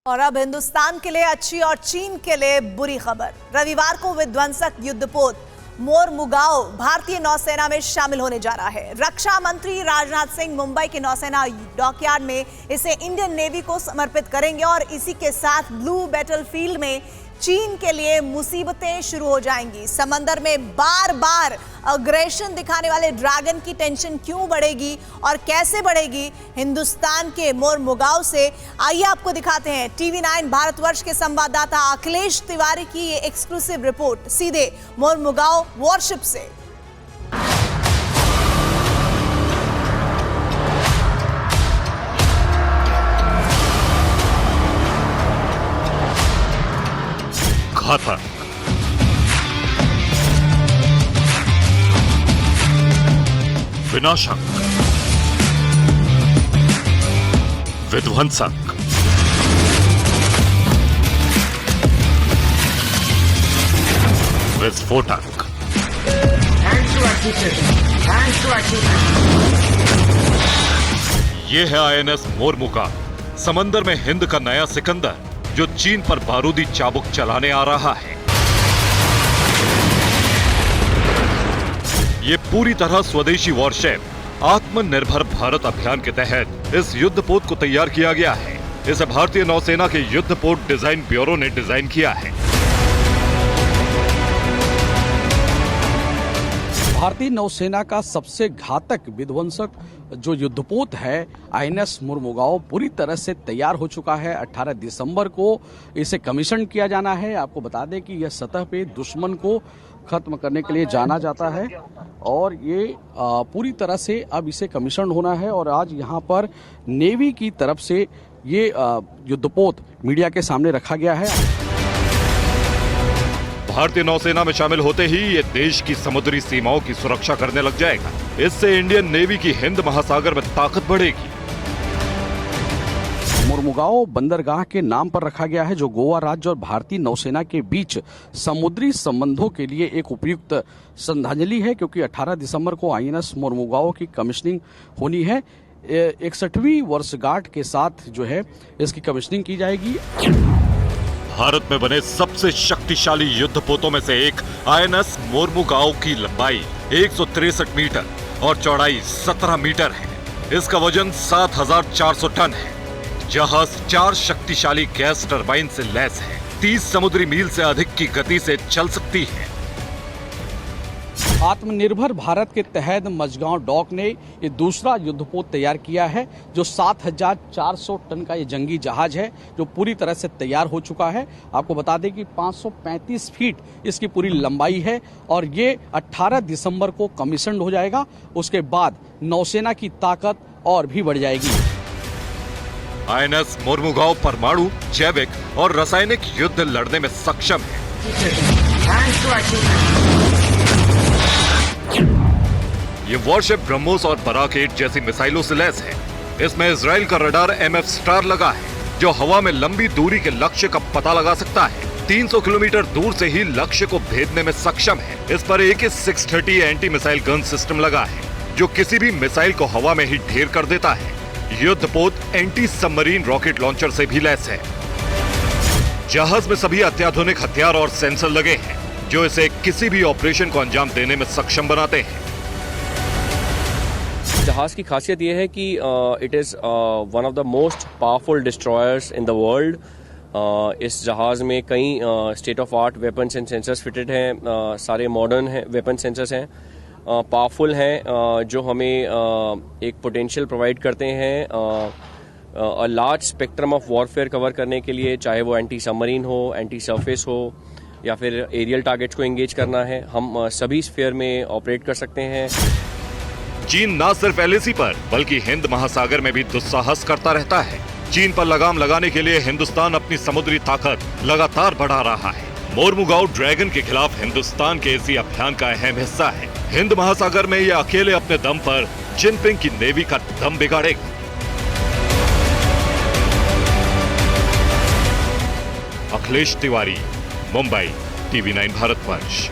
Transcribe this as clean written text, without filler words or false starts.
और अब हिंदुस्तान के लिए अच्छी और चीन के लिए बुरी खबर। रविवार को विध्वंसक युद्धपोत मोरमुगाओ भारतीय नौसेना में शामिल होने जा रहा है। रक्षा मंत्री राजनाथ सिंह मुंबई के नौसेना डॉकयार्ड में इसे इंडियन नेवी को समर्पित करेंगे और इसी के साथ ब्लू बैटलफील्ड में चीन के लिए मुसीबतें शुरू हो जाएंगी। समंदर में बार बार अग्रेशन दिखाने वाले ड्रैगन की टेंशन क्यों बढ़ेगी और कैसे बढ़ेगी? हिंदुस्तान के मोरमुगाओ से आइए आपको दिखाते हैं TV9 भारतवर्ष के संवाददाता अखिलेश तिवारी की ये एक्सक्लूसिव रिपोर्ट सीधे मोरमुगाओ वॉरशिप से। घातक, विनाशक, विध्वंसक, विस्फोटक। ये है INS मोरमुगाओ, समंदर में हिंद का नया सिकंदर जो चीन पर बारूदी चाबुक चलाने आ रहा है। ये पूरी तरह स्वदेशी वॉरशिप आत्मनिर्भर भारत अभियान के तहत इस युद्धपोत को तैयार किया गया है। इसे भारतीय नौसेना के युद्धपोत डिजाइन ब्यूरो ने डिजाइन किया है। भारतीय नौसेना का सबसे घातक विध्वंसक जो युद्धपोत है INS मोरमुगाओ पूरी तरह से तैयार हो चुका है। 18 दिसंबर को इसे कमीशन किया जाना है। आपको बता दें कि यह सतह पे दुश्मन को खत्म करने के लिए जाना जाता है और ये पूरी तरह से अब इसे कमीशन होना है। और आज यहाँ पर नेवी की तरफ से ये युद्धपोत मीडिया के सामने रखा गया है। भारतीय नौसेना में शामिल होते ही ये देश की समुद्री सीमाओं की सुरक्षा करने लग जाएगा। इससे इंडियन नेवी की हिंद महासागर में ताकत बढ़ेगी। मोरमुगाओ बंदरगाह के नाम पर रखा गया है जो गोवा राज्य और भारतीय नौसेना के बीच समुद्री संबंधों के लिए एक उपयुक्त श्रद्धांजलि है, क्योंकि 18 दिसंबर को INS मोरमुगाओ की कमीशनिंग होनी है। 61वीं वर्षगांठ के साथ जो है इसकी कमीशनिंग की जाएगी। भारत में बने सबसे शक्तिशाली युद्धपोतों में से एक INS मोरमुगाओ की लंबाई 163 मीटर और चौड़ाई 17 मीटर है। इसका वजन 7,400 टन है। जहाज 4 शक्तिशाली गैस टरबाइन से लैस है। 30 समुद्री मील से अधिक की गति से चल सकती है। आत्मनिर्भर भारत के तहत मझगांव डॉक ने ये दूसरा युद्धपोत तैयार किया है जो 7,400 टन का ये जंगी जहाज है जो पूरी तरह से तैयार हो चुका है। आपको बता दें कि 535 फीट इसकी पूरी लंबाई है और ये 18 दिसंबर को कमीशन हो जाएगा। उसके बाद नौसेना की ताकत और भी बढ़ जाएगी। INS मोरमुगाओ परमाणु, जैविक और रासायनिक युद्ध लड़ने में सक्षम है। ये वॉरशिप ब्रह्मोस और बराक 8 जैसी मिसाइलों से लैस है। इसमें इजराइल का रडार MF स्टार लगा है जो हवा में लंबी दूरी के लक्ष्य का पता लगा सकता है। 300 किलोमीटर दूर से ही लक्ष्य को भेदने में सक्षम है। इस पर AK-630 anti missile gun system लगा है जो किसी भी मिसाइल को हवा में ही ढेर कर देता है। युद्धपोत एंटी सबमरीन रॉकेट लॉन्चर से भी लैस है। जहाज में सभी अत्याधुनिक हथियार और सेंसर लगे हैं जो इसे किसी भी ऑपरेशन को अंजाम देने में सक्षम बनाते हैं। जहाज की खासियत यह है कि it is one of the most powerful destroyers in the world. इस जहाज में कई state of art weapons and sensors fitted हैं। सारे मॉडर्न हैं वेपन सेंसर्स हैं, पावरफुल हैं, जो हमें एक पोटेंशियल प्रोवाइड करते हैं a large spectrum of warfare cover करने के लिए, चाहे वो एंटी सबमरीन हो, एंटी सरफेस हो या फिर एरियल टारगेट्स को एंगेज करना है। हम सभी स्फीयर में ऑपरेट कर सकते हैं। चीन न सिर्फ LAC पर बल्कि हिंद महासागर में भी दुस्साहस करता रहता है। चीन पर लगाम लगाने के लिए हिंदुस्तान अपनी समुद्री ताकत लगातार बढ़ा रहा है। मोरमुगाओ ड्रैगन के खिलाफ हिंदुस्तान के इसी अभियान का अहम हिस्सा है। हिंद महासागर में ये अकेले अपने दम पर जिनपिंग की नेवी का दम बिगाड़ेगा। अखिलेश तिवारी, मुंबई, TV9 भारतवर्ष।